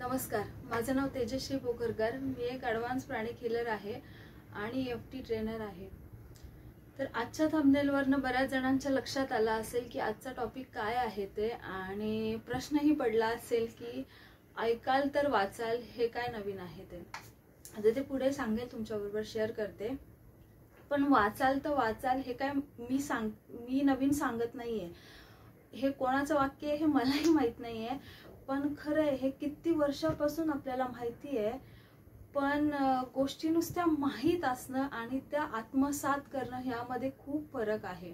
नमस्कार, माझं नाव तेजश्री पोखरकर. मी एक ॲडव्हान्स प्राणी खिलर आहे आणि EFT ट्रेनर आहे. तर आजच्या थंबनेलवरनं बऱ्याच जणांच्या लक्षात आलं असेल की आजचा टॉपिक काय आहे ते, आणि प्रश्नही पडला असेल की ऐकाल तर वाचाल हे काय नवीन आहे ते. आता ते पुढे सांगेल, तुमच्याबरोबर शेअर करते. पण वाचाल तर वाचाल हे काय मी नवीन सांगत नाहीये. हे कोणाचं वाक्य आहे हे मलाही माहित नाहीये, पण खरं आहे हे किती वर्षापासून आपल्याला माहिती आहे. पण गोष्टी नुसत्या माहीत असणं आणि त्या आत्मसात करणं यामध्ये खूप फरक आहे.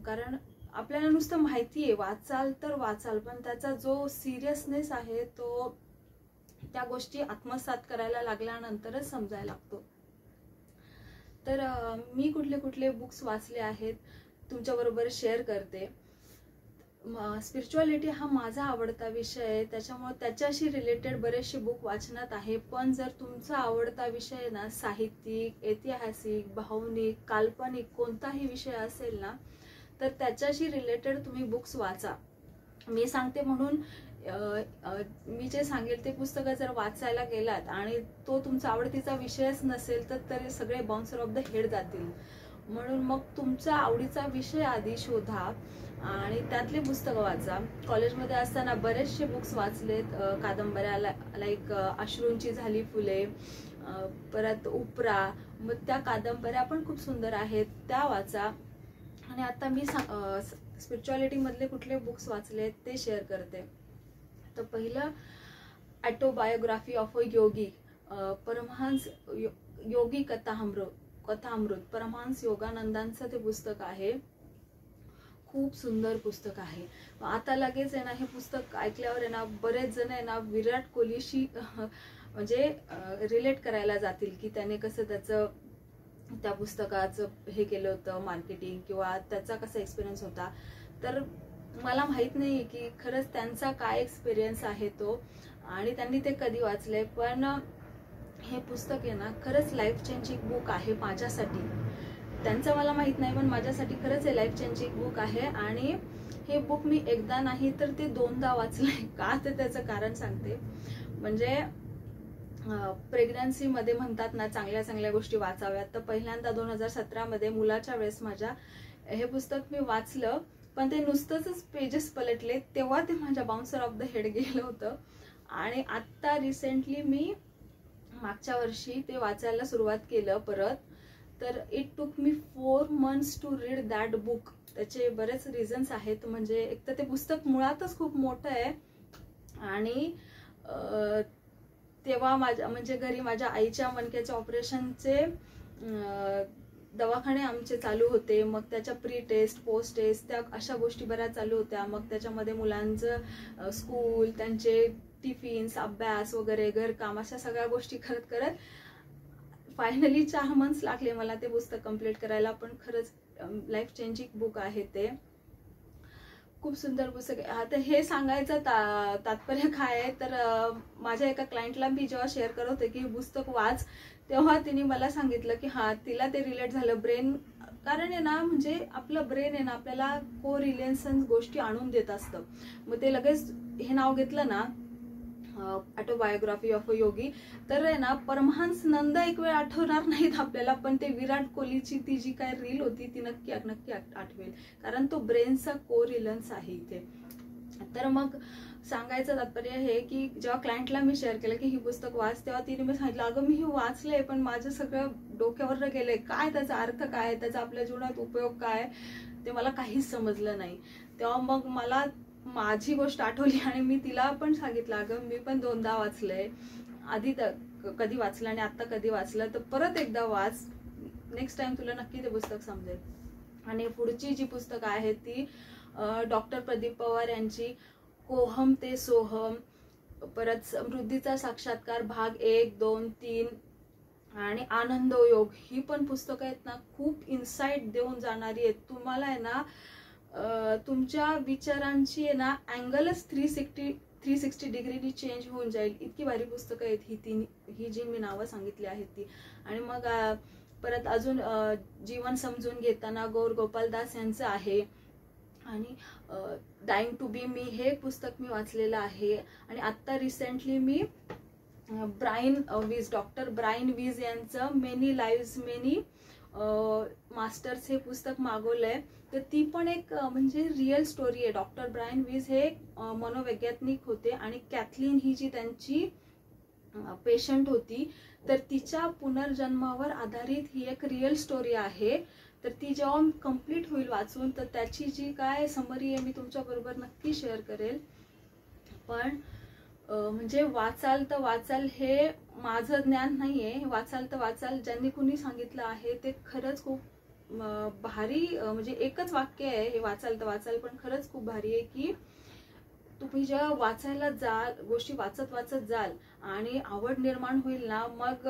कारण आपल्याला नुसतं माहिती आहे वाचाल तर वाचाल, पण त्याचा जो सिरियसनेस आहे तो त्या गोष्टी आत्मसात करायला लागल्यानंतरच समजायला लागतो. तर मी कुठले कुठले बुक्स वाचले आहेत तुमच्याबरोबर शेअर करते. स्पिरिच्युअलिटी हा माझा आवडता विषय आहे, त्याच्यामुळे त्याच्याशी रिलेटेड बरेचसे बुक वाचनात आहे. पण जर तुमचा आवडता विषय ना साहित्यिक, ऐतिहासिक, भावनिक, काल्पनिक कोणताही विषय असेल ना, तर त्याच्याशी रिलेटेड तुम्ही बुक्स वाचा. मी सांगते म्हणून मी जे सांगेल ते पुस्तकं जर वाचायला गेलात आणि तो तुमचा आवडतीचा विषयच नसेल तर सगळे बाउन्सर ऑफ द हेड जातील. म्हणून मग तुमचा आवडीचा विषय आधी शोधा आणि त्यातले पुस्तकं वाचा. कॉलेजमध्ये असताना बरेचसे बुक्स वाचलेत, कादंबऱ्या लाईक अश्रूंची झाली फुले, परत उपरा. मग त्या कादंबऱ्या पण खूप सुंदर आहेत, त्या वाचा. आणि आता मी स्पिरिच्युअलिटी मधले कुठले बुक्स वाचलेत ते शेअर करते. तर पहिलं ऑटोबायोग्राफी ऑफ अ योगी, परमहंस योगी कथामृत परमहंस योगानंदांचं ते पुस्तक आहे. खूप सुंदर पुस्तक आहे. आता लगेच आहे ना हे पुस्तक ऐकल्यावर आहे ना बरेच जण आहे ना विराट कोहलीशी म्हणजे रिलेट करायला जातील की त्याने कसं त्या पुस्तकाचं हे केलं होतं मार्केटिंग, किंवा त्याचा कसा एक्सपिरियन्स होता. तर मला माहित नाही की खरंच त्यांचा काय एक्सपिरियन्स आहे तो आणि त्यांनी ते कधी वाचलंय. पण हे पुस्तक आहे ना खरंच लाईफ चेंजिंग बुक आहे माझ्यासाठी. त्यांचं मला माहित नाही, पण माझ्यासाठी खरंच हे लाईफ चेंजिंग बुक आहे. आणि हे बुक मी एकदा नाही तर ते 2दा वाचलंय. का तर त्याचं कारण सांगते. म्हणजे प्रेग्नन्सी मध्ये म्हणतात ना चांगल्या चांगल्या गोष्टी वाचाव्यात, तर पहिल्यांदा 2017 मध्ये मुलाच्या वेळेस माझ्या हे पुस्तक मी वाचलं. पण ते नुसतंच पेजेस पलटले तेव्हा ते माझ्या बाउन्सर ऑफ द हेड गेलं होतं. आणि आता रिसेंटली मी मागच्या वर्षी ते वाचायला सुरुवात केलं परत. तर it took me 4 months to read that book. त्याचे बरेच रिझन्स आहेत. म्हणजे एक तर ते पुस्तक मुळातच खूप मोठं आहे, आणि तेव्हा म्हणजे घरी माझ्या आईच्या मणक्याच्या ऑपरेशनचे दवाखाने आमचे चालू होते. मग त्याच्या प्री टेस्ट, पोस्ट टेस्ट, त्या अशा गोष्टी बऱ्याच चालू होत्या. मग त्याच्यामध्ये मुलांचं स्कूल, त्यांचे टिफिन्स, अभ्यास वगैरे, घरकाम, अशा सगळ्या गोष्टी करत करत फायनली 4 months लागले मला ते पुस्तक कंप्लीट करायला. पण खरंच लाईफ चेंजिंग बुक आहे ते. खूप सुंदर पुस्तक आहे. आता हे सांगायचं तात्पर्य काय आहे, तर माझ्या एका क्लायंटला मी जेव्हा शेअर करत होते की हे पुस्तक वाच, तेव्हा तिने मला सांगितलं की हा तिला ते रिलेट झालं. ब्रेन, कारण आहे ना म्हणजे आपलं ब्रेन आहे ना आपल्याला को रिलेशन गोष्टी आणून देत असतं. मग ते लगेच हे नाव घेतलं ना ऑटोबायोग्राफी ऑफ अ योगी, तर आहे ना परमहंस नंद एक वेळ आठवणार नाहीत आपल्याला, पण ते विराट कोहलीची ती जी काय रील होती ती नक्की आठवेल, कारण तो ब्रेनचा को रिलेशन्स आहे इथे. तर मग सांगायचं तात्पर्य हे की जेव्हा क्लायंटला मी शेअर केलं की ही पुस्तक वाच, तेव्हा तिने मी सांगितलं अगं मी हे वाचलंय पण माझं सगळं डोक्यावर गेलंय, काय त्याचा अर्थ काय, त्याचा आपल्या जीवनात उपयोग काय, ते मला काहीच समजलं नाही. तेव्हा मग मला माझी गोष्ट आठवली आणि मी तिला पण सांगितलं अगं मी पण 2दा वाचलंय, आधी कधी वाचलं आणि आता कधी वाचलं, तर परत एकदा वाच, नेक्स्ट टाइम तुला नक्की ते पुस्तक समजेल. आणि पुढची जी पुस्तकं आहेत ती डॉक्टर प्रदीप पवार यांची कोहम ते सोहम, परत समृद्धीचा साक्षात्कार भाग 1, 2, 3 आणि आनंदयोग, ही पण पुस्तकं आहेत ना खूप इन्साइट देऊन जाणारी आहेत. तुम्हाला आहे ना तुमच्या विचारांची आहे ना अँगलच 360 डिग्रीनी चेंज होऊन जाईल. इतकी भारी पुस्तकं आहेत ही जी मी नावं सांगितली आहेत ती. आणि मग परत अजून जीवन समजून घेताना गौर गोपालदास यांचं आहे. आणि डाईंग टू बी मी हे पुस्तक मी वाचलेलं आहे. आणि आत्ता रिसेंटली मी डॉक्टर ब्रायन वीज यांचं मेनी लाईव्स मेनी मास्टर्स हे पुस्तक मागवलंय. तर ती पण एक म्हणजे रिअल स्टोरी आहे. डॉक्टर ब्रायन वीज हे मनोवैज्ञानिक होते आणि कॅथलीन ही जी त्यांची पेशंट होती, तर तिच्या पुनर्जन्मावर आधारित ही एक रिअल स्टोरी आहे. तर ती जेव्हा कंप्लीट होईल वाचून, तर त्याची जी काय समरी आहे मी तुमच्या बरोबर नक्की शेअर करेल. पण म्हणजे वाचाल तर वाचाल हे माझं ज्ञान नाहीये. वाचाल तर वाचाल ज्यांनी कुणी सांगितलं आहे ते खरंच खूप भारी, म्हणजे एकच वाक्य आहे हे, वाचाल तर वाचाल, पण खरंच खूप भारी आहे की तुम्ही जेव्हा वाचायला जाल, गोष्टी वाचत वाचत जाल आणि आवड निर्माण होईल ना, मग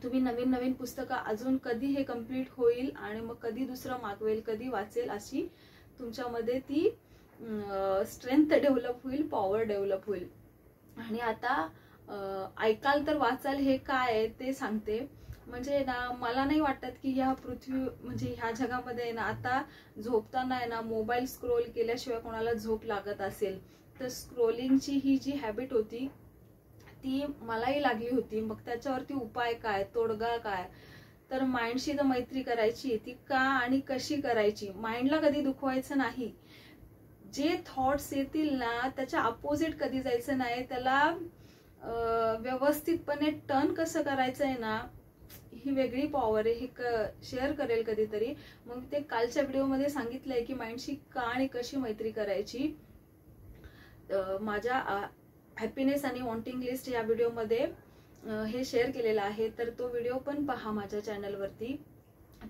तुम्ही नवीन नवीन पुस्तकं अजून कधी हे कंप्लीट होईल आणि मग कधी दुसरं मागवेल, कधी वाचेल, अशी तुमच्यामध्ये ती स्ट्रेंथ डेव्हलप होईल, पॉवर डेव्हलप होईल. आणि आता ऐकाल तर वाचाल हे काय आहे ते सांगते. म्हणजे ना, मला नाही वाटत की ह्या पृथ्वी म्हणजे ह्या जगामध्ये ना आता झोपताना आहे ना मोबाईल स्क्रोल केल्याशिवाय कोणाला झोप लागत असेल. तर स्क्रोलिंगची ही जी हॅबिट होती ती मलाही लागली होती. मग त्याच्यावरती उपाय काय, तोडगा काय? तर माइंडशी तर मैत्री करायची, ती का आणि कशी करायची. माइंडला कधी दुखवायचं नाही. जे थॉट्स येतील ना त्याच्या अपोजिट कधी जायचं नाही. त्याला व्यवस्थितपणे टर्न कसं करायचं आहे ना, ही वेगळी पॉवर आहे. हे शेअर करेल कधीतरी. मग ते कालच्या व्हिडिओमध्ये सांगितलंय की माइंडशी का आणि कशी मैत्री करायची. माझ्या हॅपीनेस आणि वॉन्टिंग लिस्ट या व्हिडिओमध्ये हे शेअर केलेलं आहे. तर तो व्हिडिओ पण पहा माझ्या चॅनलवरती.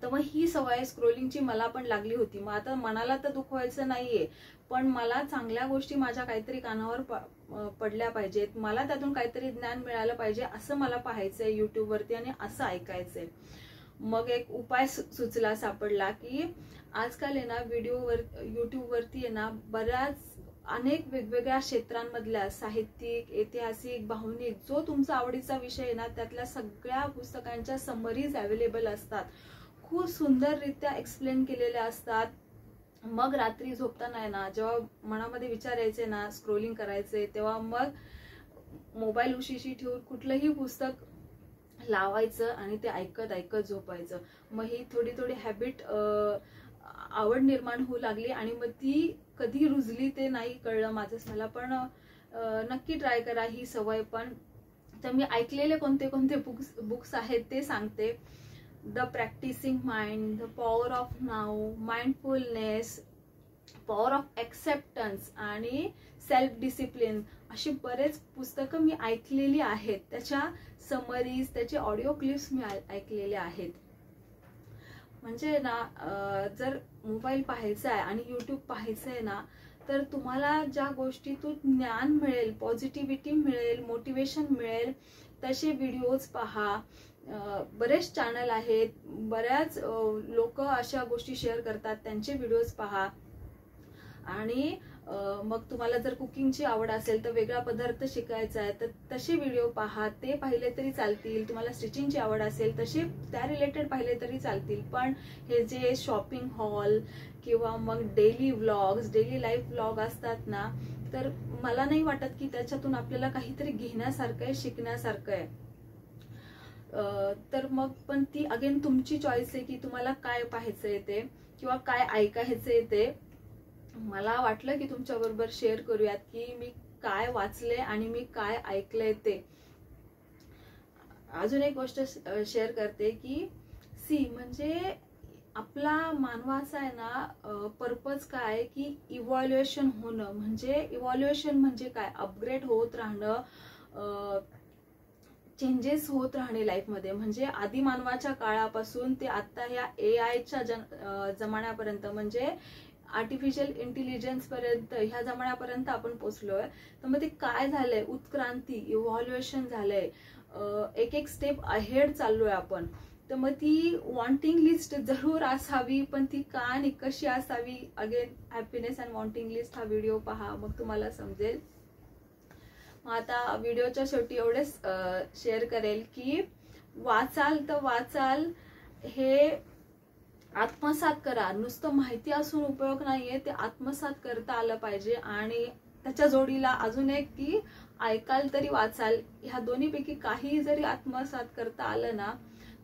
तर मग ही सवय स्क्रोलिंगची मला पण लागली होती. मग आता मनाला तर दुखवायचं नाहीये, पण मला चांगल्या गोष्टी माझ्या काहीतरी कानावर पडल्या पाहिजेत, मला त्यातून काहीतरी ज्ञान मिळालं पाहिजे, असं मला पाहायचंय युट्यूबवरती आणि असं ऐकायचंय. मग एक उपाय सुचला, सापडला की आजकाल आहे ना युट्यूबवरती आहे ना बऱ्याच अनेक वेगवेगळ्या क्षेत्रांमधल्या साहित्यिक, ऐतिहासिक, भावनिक, जो तुमचा आवडीचा विषय आहे ना त्यातल्या सगळ्या पुस्तकांच्या समरीज अवेलेबल असतात. खूप सुंदररित्या एक्सप्लेन केलेल्या असतात. मग रात्री झोपताना आहे ना, जेव्हा मनामध्ये विचार यायचे ना स्क्रोलिंग करायचे, तेव्हा मग मोबाईल उशीशी ठेवून कुठलंही पुस्तक लावायचं आणि ते ऐकत ऐकत झोपायचं. मग ही थोडी थोडी हॅबिट आवड निर्माण होऊ लागली आणि मग ती कधी रुजली ते नाही कळलं मला. पण नक्की ट्राय करा ही सवय पण. तर मी ऐकलेले कोणते कोणते बुक्स आहेत ते सांगते. The practising mind, the power of now, mindfulness, power of acceptance आणि सेल्फ डिसिप्लिन, अशी बरेच पुस्तकं मी ऐकलेली आहेत. त्याच्या समरीज, त्याचे ऑडिओ क्लिप्स मी ऐकलेले आहेत. म्हणजे ना जर मोबाईल पाहायचा आहे आणि युट्यूब पाहायचं आहे ना, तर तुम्हाला ज्या गोष्टीतून ज्ञान मिळेल, पॉझिटिव्हिटी मिळेल, मोटिवेशन मिळेल, तसे व्हिडिओज पहा. बरेच चॅनल आहेत, बऱ्याच लोक अशा गोष्टी शेअर करतात, त्यांचे व्हिडिओज पहा. आणि मग तुम्हाला जर कुकिंगची आवड असेल तर वेगळा पदार्थ शिकायचा आहे तर तसे व्हिडिओ पहा, ते पाहिले तरी चालतील. तुम्हाला स्टिचिंगची आवड असेल तसे त्या रिलेटेड पाहिले तरी चालतील. पण हे जे शॉपिंग हॉल किंवा मग daily vlogs, daily life vlog असतात ना, तर मला नाही वाटत की त्याच्यातून आपल्याला काहीतरी घेण्यासारखं आहे, शिकण्यासारखं आहे. तर मग पण ती अगेन तुमची चॉईस आहे की तुम्हाला काय पाहायचंय ते किंवा काय ऐकायचंय ते. मला वाटलं की तुमच्या बरोबर शेअर करूयात की मी काय वाचले आणि मी काय ऐकलंय ते. अजून एक गोष्ट शेअर करते की म्हणजे आपला मानवाचा आहे ना पर्पज काय की इव्हॉल्युएशन होणं. म्हणजे इव्हॉल्युएशन म्हणजे काय, अपग्रेड होत राहणं, चेंजेस होत राहणे लाईफमध्ये. म्हणजे आधी मानवाच्या काळापासून ते आता ह्या AI जमान्यापर्यंत, म्हणजे आर्टिफिशियल इंटेलिजन्स पर्यंत, ह्या जमान्यापर्यंत आपण पोहोचलोय. तर मग ते काय झालंय, उत्क्रांती, इव्हॉल्युएशन झालंय, एक एक स्टेप अहेड चाललोय आपण. तर मग ती वॉन्टिंग लिस्ट जरूर असावी, पण ती का आणि कशी असावी, again happiness and wanting list हा व्हिडिओ पहा, मग तुम्हाला समजेल. मग आता व्हिडिओच्या शेवटी एवढेच शेअर करेल की वाचाल तर वाचाल हे आत्मसात करा. नुसतं माहिती असून उपयोग नाहीये, ते आत्मसात करता आलं पाहिजे. आणि त्याच्या जोडीला अजून एक की ऐकाल तरी वाचाल, ह्या दोन्हीपैकी काही जरी आत्मसात करता आलं ना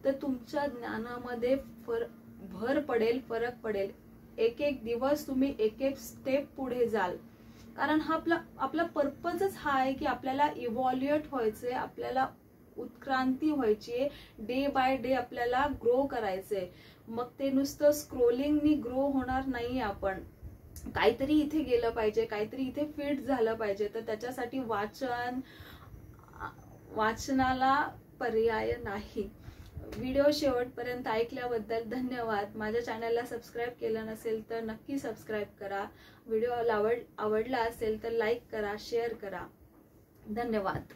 तर तुमच्या ज्ञानामध्ये भर पडेल, फरक पडेल. एक एक दिवस तुम्ही एक एक स्टेप पुढे जाल. कारण हा आपला पर्पजच हा आहे की आपल्याला इव्हॉल्युएट व्हायचंय, आपल्याला उत्क्रांती व्हायची, डे बाय डे आपल्याला ग्रो करायचंय. मग ते नुसतं स्क्रोलिंगनी ग्रो होणार नाही. आपण काहीतरी इथे गेलं पाहिजे, काहीतरी इथे फिट झालं पाहिजे. तर त्याच्यासाठी वाचनाला पर्याय नाही. व्हिडिओ शेवटपर्यंत ऐकल्याबद्दल धन्यवाद. माझ्या चॅनलला सबस्क्राईब केलं नसेल तर नक्की सबस्क्राईब करा. व्हिडिओ आवडला असेल तर लाईक करा, शेअर करा. धन्यवाद.